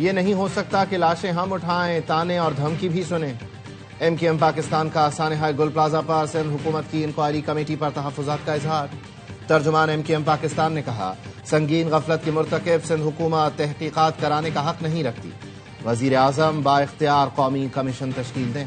یہ نہیں ہو سکتا کہ لاشیں ہم اٹھائیں، تانے اور دھمکی بھی سنیں۔ ایم کیو ایم پاکستان کا سانحہ گل پلازہ پر سندھ حکومت کی انکوائری کمیٹی پر تحفظات کا اظہار۔ ترجمان ایم کیو ایم پاکستان نے کہا، سنگین غفلت کی مرتکب سندھ حکومت تحقیقات کرانے کا حق نہیں رکھتی۔ وزیر اعظم با اختیار قومی کمیشن تشکیل دیں۔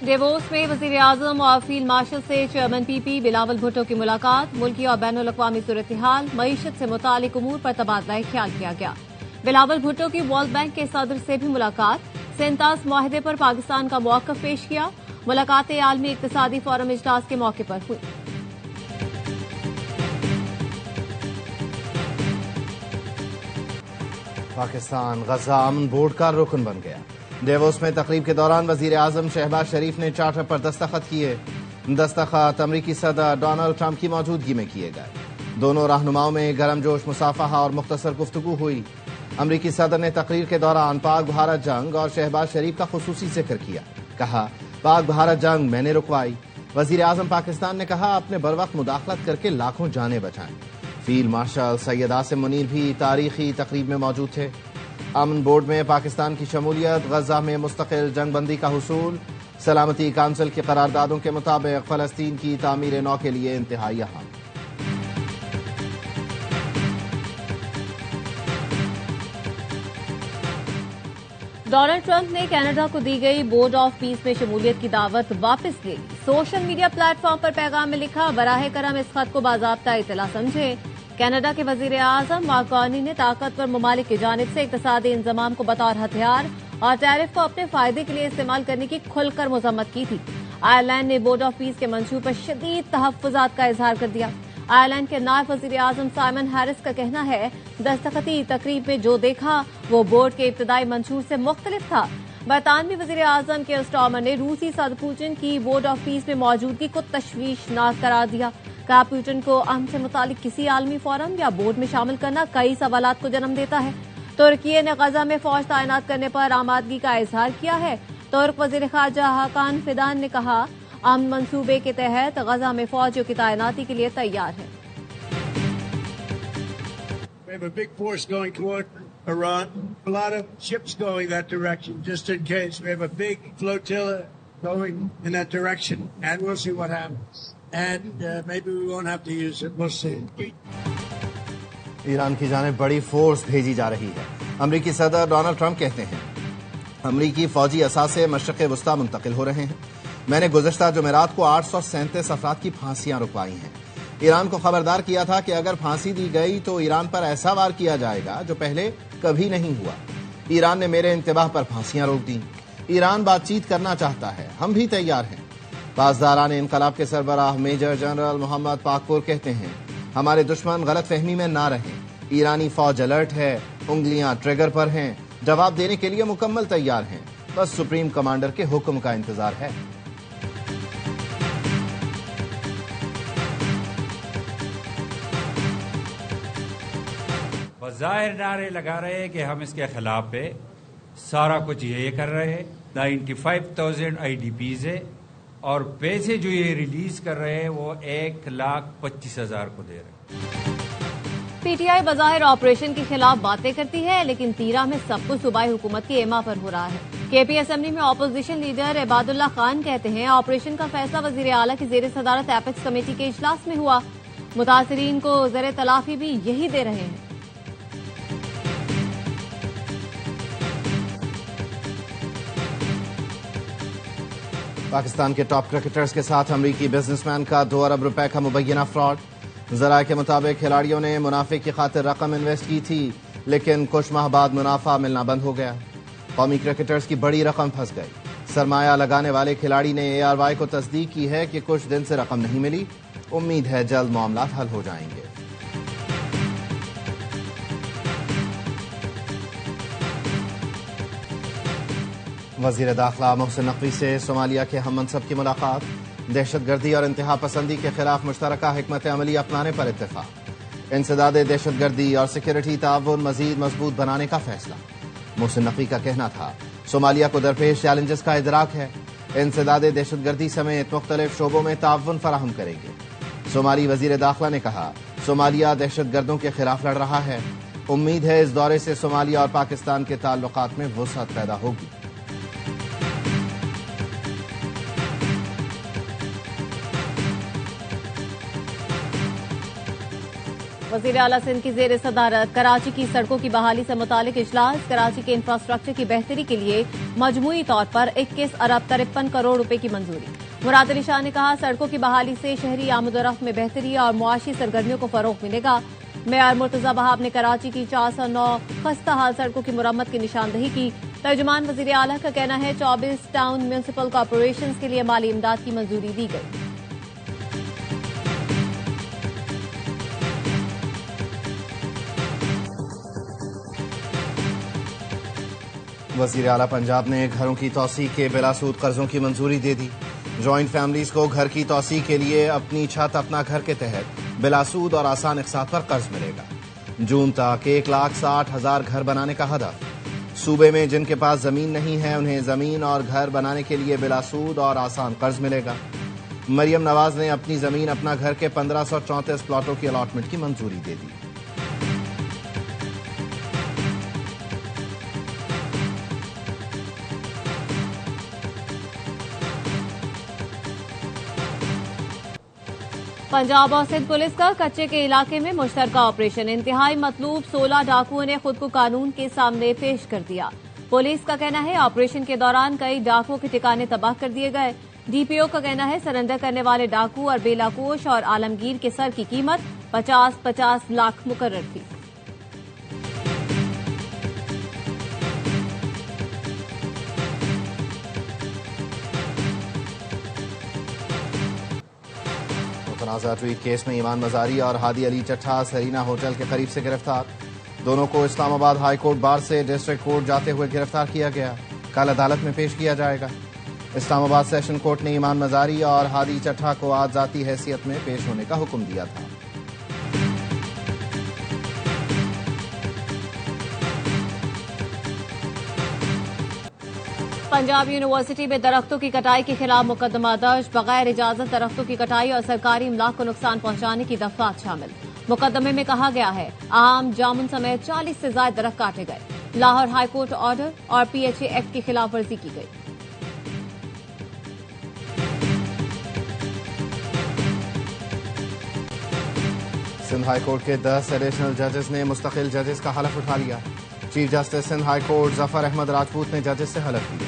ڈیووس میں وزیر اعظم اور فیلڈ مارشل سے چیئرمین پی پی بلاول بھٹو کی ملاقات، ملکی اور بین الاقوامی صورتحال، معیشت سے متعلق امور پر تبادلہ خیال کیا گیا۔ بلاول بھٹو کی ورلڈ بینک کے صدر سے بھی ملاقات، سینتاس معاہدے پر پاکستان کا موقف پیش کیا۔ ملاقاتیں عالمی اقتصادی فورم اجلاس کے موقع پر ہوئی۔ پاکستان غزہ امن بورڈ کا رکن بن گیا۔ ڈیووس میں تقریب کے دوران وزیر اعظم شہباز شریف نے چارٹر پر دستخط کیے۔ دستخط امریکی صدر ڈونلڈ ٹرمپ کی موجودگی میں کیے گئے۔ دونوں رہنماؤں میں گرم جوش مصافحہ اور مختصر گفتگو ہوئی۔ امریکی صدر نے تقریر کے دوران پاک بھارت جنگ اور شہباز شریف کا خصوصی ذکر کیا۔ کہا، پاک بھارت جنگ میں نے رکوائی۔ وزیر اعظم پاکستان نے کہا، اپنے بروقت مداخلت کر کے لاکھوں جانیں بچائیں۔ فیلڈ مارشل سید عاصم منیر بھی تاریخی تقریب میں موجود تھے۔ امن بورڈ میں پاکستان کی شمولیت، غزہ میں مستقل جنگ بندی کا حصول، سلامتی کونسل کی قراردادوں کے مطابق فلسطین کی تعمیر نو کے لیے انتہائی اہم۔ ڈونلڈ ٹرمپ نے کینیڈا کو دی گئی بورڈ آف پیس میں شمولیت کی دعوت واپس لے لی۔ سوشل میڈیا پلیٹ فارم پر پیغام میں لکھا، براہ کرم اس خط کو باضابطہ اطلاع سمجھیں۔ کینیڈا کے وزیر اعظم مارک کارنی نے طاقتور ممالک کی جانب سے اقتصادی انضمام کو بطور ہتھیار اور ٹیرف کو اپنے فائدے کے لیے استعمال کرنے کی کھل کر مذمت کی تھی۔ آئرلینڈ نے بورڈ آف پیس کے منشور پر شدید تحفظات کا اظہار کر دیا۔ آئرلینڈ کے نائب وزیر اعظم سائمن ہیرس کا کہنا ہے، دستخطی تقریب میں جو دیکھا وہ بورڈ کے ابتدائی منشور سے مختلف تھا۔ برطانوی وزیر اعظم کے اسٹارمر نے روسی صدر پوٹن کی بورڈ آف پیس میں موجودگی کو تشویشناک قرار دیا۔ کہا، پوٹن کو امن سے متعلق کسی عالمی فورم یا بورڈ میں شامل کرنا کئی سوالات کو جنم دیتا ہے۔ ترکی نے غزہ میں فوج تعینات کرنے پر آمادگی کا اظہار کیا ہے۔ ترک وزیر خارجہ حاکان فیدان نے کہا، امن منصوبے کے تحت غزہ میں فوجیوں کی تعیناتی کے لیے تیار ہے۔ We have a big force going toward Iran. A lot of ships going that direction, just in case. We have a big flotilla going in that direction, and we'll see what happens. And maybe we won't have to use it. We'll see. Iran کی جانب بڑی force بھیجی جا رہی ہے۔ امریکی صدر Donald Trump کہتے ہیں، امریکی فوجی اثاثے مشرق وسطیٰ منتقل ہو رہے ہیں۔ میں نے گزشتہ جمعرات کو 837 افراد کی پھانسیاں رکوائی ہیں۔ ایران کو خبردار کیا تھا کہ اگر پھانسی دی گئی تو ایران پر ایسا وار کیا جائے گا جو پہلے کبھی نہیں ہوا۔ ایران نے میرے انتباہ پر پھانسیاں روک دیں۔ ایران بات چیت کرنا چاہتا ہے، ہم بھی تیار ہیں۔ پاسداران انقلاب کے سربراہ میجر جنرل محمد پاکپور کہتے ہیں، ہمارے دشمن غلط فہمی میں نہ رہیں۔ ایرانی فوج الرٹ ہے، انگلیاں ٹریگر پر ہیں، جواب دینے کے لیے مکمل تیار ہیں، بس سپریم کمانڈر کے حکم کا انتظار ہے۔ بظاہر نعرے لگا رہے ہیں کہ ہم اس کے خلاف ہے، سارا کچھ یہ کر رہے ہیں۔ 95,000 IDPs ہے اور پیسے جو یہ ریلیز کر رہے ہیں وہ 1,25,000 کو دے رہے ہیں۔ پی ٹی آئی بظاہر آپریشن کے خلاف باتیں کرتی ہے، لیکن تیرہ میں سب کچھ صوبائی حکومت کی ایما پر ہو رہا ہے۔ کے پی اسمبلی میں اپوزیشن لیڈر عباد اللہ خان کہتے ہیں، آپریشن کا فیصلہ وزیر اعلیٰ کی زیر صدارت ایپیکس کمیٹی کے اجلاس میں ہوا۔ متاثرین کو زر تلافی بھی یہی دے رہے ہیں۔ پاکستان کے ٹاپ کرکٹرز کے ساتھ امریکی بزنس مین کا 2 ارب روپے کا مبینہ فراڈ۔ ذرائع کے مطابق کھلاڑیوں نے منافع کی خاطر رقم انویسٹ کی تھی، لیکن کچھ ماہ بعد منافع ملنا بند ہو گیا۔ قومی کرکٹرز کی بڑی رقم پھنس گئی۔ سرمایہ لگانے والے کھلاڑی نے ARY کو تصدیق کی ہے کہ کچھ دن سے رقم نہیں ملی۔ امید ہے جلد معاملات حل ہو جائیں گے۔ وزیر داخلہ محسن نقوی سے صومالیہ کے ہم منصب کی ملاقات۔ دہشت گردی اور انتہا پسندی کے خلاف مشترکہ حکمت عملی اپنانے پر اتفاق۔ انسداد دہشت گردی اور سیکورٹی تعاون مزید مضبوط بنانے کا فیصلہ۔ محسن نقوی کا کہنا تھا، صومالیہ کو درپیش چیلنجز کا ادراک ہے، انسداد دہشت گردی سمیت مختلف شعبوں میں تعاون فراہم کریں گے۔ صومالی وزیر داخلہ نے کہا صومالیہ دہشت گردوں کے خلاف لڑ رہا ہے، امید ہے اس دورے سے صومالیہ اور پاکستان کے تعلقات میں وسعت پیدا ہوگی۔ وزیر اعلیٰ سندھ کی زیر صدارت کراچی کی سڑکوں کی بحالی سے متعلق اجلاس۔ کراچی کے انفراسٹرکچر کی بہتری کے لیے مجموعی طور پر 21 ارب 53 کروڑ روپے کی منظوری۔ مراد علی شاہ نے کہا سڑکوں کی بحالی سے شہری آمد و رفت میں بہتری اور معاشی سرگرمیوں کو فروغ ملے گا۔ میئر مرتضی بہاب نے کراچی کی 409 خستہ حال سڑکوں کی مرمت کی نشاندہی کی۔ ترجمان وزیر اعلیٰ کا کہنا ہے 24 ٹاؤن میونسپل کارپوریشنز کے لیے مالی امداد کی منظوری دی گئی۔ وزیر اعلیٰ پنجاب نے گھروں کی توسیع کے بلا سود قرضوں کی منظوری دے دی۔ جوائنٹ فیملیز کو گھر کی توسیع کے لیے اپنی چھت اپنا گھر کے تحت بلا سود اور آسان اقساط پر قرض ملے گا۔ جون تک 1,60,000 گھر بنانے کا ہدف۔ صوبے میں جن کے پاس زمین نہیں ہے انہیں زمین اور گھر بنانے کے لیے بلا سود اور آسان قرض ملے گا۔ مریم نواز نے اپنی زمین اپنا گھر کے 1534 پلاٹوں کی الاٹمنٹ کی منظوری دے دی۔ پنجاب اور سندھ پولیس کا کچے کے علاقے میں مشترکہ آپریشن۔ انتہائی مطلوب 16 ڈاکوؤں نے خود کو قانون کے سامنے پیش کر دیا۔ پولیس کا کہنا ہے آپریشن کے دوران کئی ڈاکوؤں کے ٹھکانے تباہ کر دیے گئے۔ ڈی پی او کا کہنا ہے سرنڈر کرنے والے ڈاکو اور بیلا کوش اور عالمگیر کے سر کی قیمت 50 لاکھ مقرر تھی۔ متنازع ٹویٹ کیس میں ایمان مزاری اور ہادی علی چٹھا سرینا ہوٹل کے قریب سے گرفتار۔ دونوں کو اسلام آباد ہائی کورٹ بار سے ڈسٹرکٹ کورٹ جاتے ہوئے گرفتار کیا گیا۔ کل عدالت میں پیش کیا جائے گا۔ اسلام آباد سیشن کورٹ نے ایمان مزاری اور ہادی چٹھا کو آج ذاتی حیثیت میں پیش ہونے کا حکم دیا تھا۔ پنجاب یونیورسٹی میں درختوں کی کٹائی کے خلاف مقدمہ درج۔ بغیر اجازت درختوں کی کٹائی اور سرکاری املاک کو نقصان پہنچانے کی دفعات شامل۔ مقدمے میں کہا گیا ہے آم جامن سمیت 40 سے زائد درخت کاٹے گئے۔ لاہور ہائی کورٹ آرڈر اور پی ایچ اے ایکٹ کی خلاف ورزی کی گئی۔ سندھ ہائی کورٹ کے 10 ایڈیشنل ججز نے مستقل ججز کا حلف اٹھا لیا۔ Chief justice Sindh high court Zafar Ahmed Rajput نے ججز سے حلف لیا۔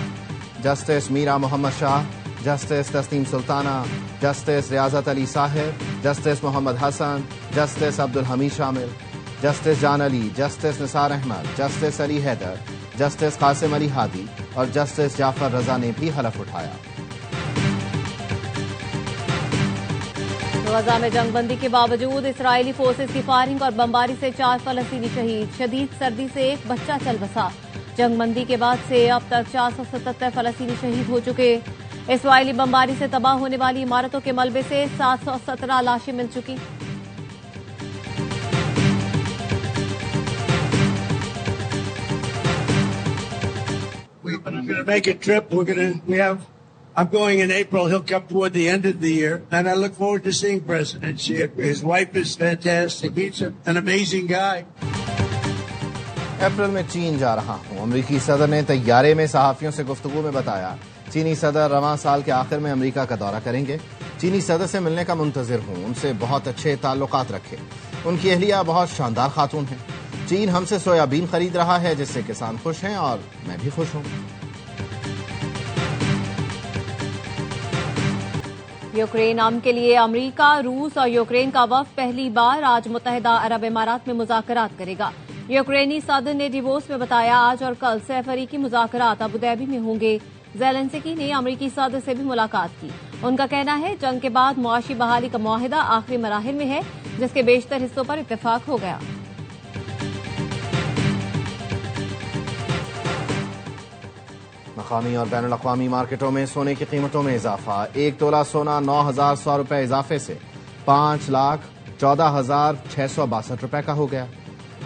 Justice Mira Muhammad Shah, justice Tasneem Sultana, justice Riazat Ali صاحب، جسٹس محمد حسن، جسٹس عبدالحمید شامل، justice Jan Ali, justice Nisar Ahmed, justice Ali Haider, justice Qasim Ali Hadi اور جسٹس جعفر رضا نے بھی حلف اٹھایا۔ غزہ میں جنگ بندی کے باوجود اسرائیلی فورسز کی فائرنگ اور بمباری سے 4 فلسطینی شہید۔ شدید سردی سے ایک بچہ چل بسا۔ جنگ بندی کے بعد سے اب تک 477 فلسطینی شہید ہو چکے۔ اسرائیلی بمباری سے تباہ ہونے والی عمارتوں کے ملبے سے 717 لاشیں مل چکی۔ We're going to make a trip. I'm going in April. He'll come toward the end of the year. And I look forward to seeing President Xi. His wife is fantastic. He's an amazing guy. April میں چین جا رہا ہوں۔ امریکی صدر نے طیارے میں صحافیوں سے گفتگو میں بتایا چینی صدر رواں سال کے آخر میں امریکہ کا دورہ کریں گے۔ چینی صدر سے ملنے کا منتظر ہوں، ان سے بہت اچھے تعلقات رکھے۔ ان کی اہلیہ بہت شاندار خاتون ہیں۔ چین ہم سے سویابین خرید رہا ہے جس سے کسان خوش ہیں اور میں بھی خوش ہوں۔ یوکرین امن کے لیے امریکہ، روس اور یوکرین کا وفد پہلی بار آج متحدہ عرب امارات میں مذاکرات کرے گا۔ یوکرینی صدر نے ڈیووس میں بتایا آج اور کل سہ فریقی مذاکرات ابوظہبی میں ہوں گے۔ زیلنسکی نے امریکی صدر سے بھی ملاقات کی۔ ان کا کہنا ہے جنگ کے بعد معاشی بحالی کا معاہدہ آخری مراحل میں ہے جس کے بیشتر حصوں پر اتفاق ہو گیا۔ مقامی اور بین الاقوامی مارکیٹوں میں سونے کی قیمتوں میں اضافہ۔ 1 تولہ سونا 9,100 روپے اضافے سے 5,14,662 روپے کا ہو گیا۔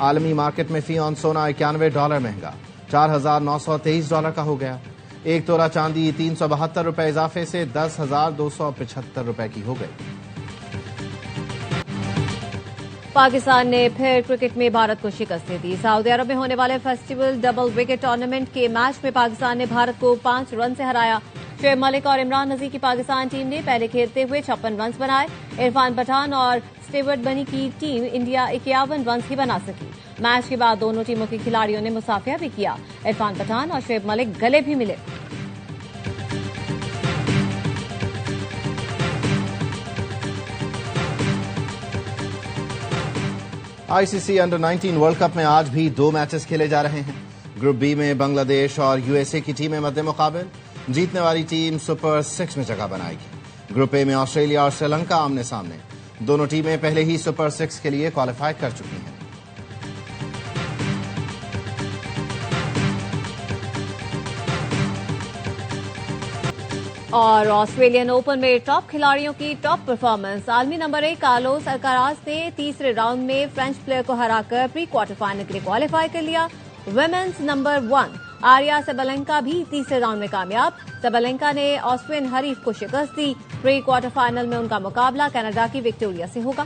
عالمی مارکیٹ میں فی اون سونا $91 مہنگا $4,923 کا ہو گیا۔ ایک تولہ چاندی 372 روپے اضافے سے 10,275 روپے کی ہو گئی۔ پاکستان نے پھر کرکٹ میں بھارت کو شکست دے دی۔ سعودی عرب میں ہونے والے فیسٹیول ڈبل وکٹ ٹورنامنٹ کے میچ میں پاکستان نے بھارت کو 5 رن سے ہرایا۔ شعیب ملک اور عمران نذیر کی پاکستان ٹیم نے پہلے کھیلتے ہوئے 56 رنز بنائے۔ عرفان پٹھان اور اسٹیورٹ بنی کی ٹیم انڈیا 51 رنز ہی بنا سکی۔ میچ کے بعد دونوں ٹیموں کے کھلاڑیوں نے مصافحہ بھی کیا۔ عرفان پٹھان اور شعیب ملک گلے بھی ملے۔ آئی سی سی انڈر 19 ورلڈ کپ میں آج بھی 2 میچز کھیلے جا رہے ہیں۔ گروپ بی میں بنگلہ دیش اور یو ایس اے کی ٹیمیں مد مقابل، جیتنے والی ٹیم سپر 6 میں جگہ بنائے گی۔ گروپ اے میں آسٹریلیا اور سری لنکا آمنے سامنے، دونوں ٹیمیں پہلے ہی سپر 6 کے لیے کوالیفائی کر چکی ہیں۔ اور آسٹریلین اوپن میں ٹاپ کھلاڑیوں کی ٹاپ پرفارمنس۔ عالمی نمبر 1 کارلوس الکراز نے تیسرے راؤنڈ میں فرینچ پلیئر کو ہرا کر پری کوارٹر فائنل کے لیے کوالیفائی کر لیا۔ ویمنز نمبر 1 آریا سیبالینکا بھی تیسرے راؤنڈ میں کامیاب۔ سیبالینکا نے آسٹرین حریف کو شکست دی۔ پری کوارٹر فائنل میں ان کا مقابلہ کینیڈا کی وکٹوریا سے ہوگا۔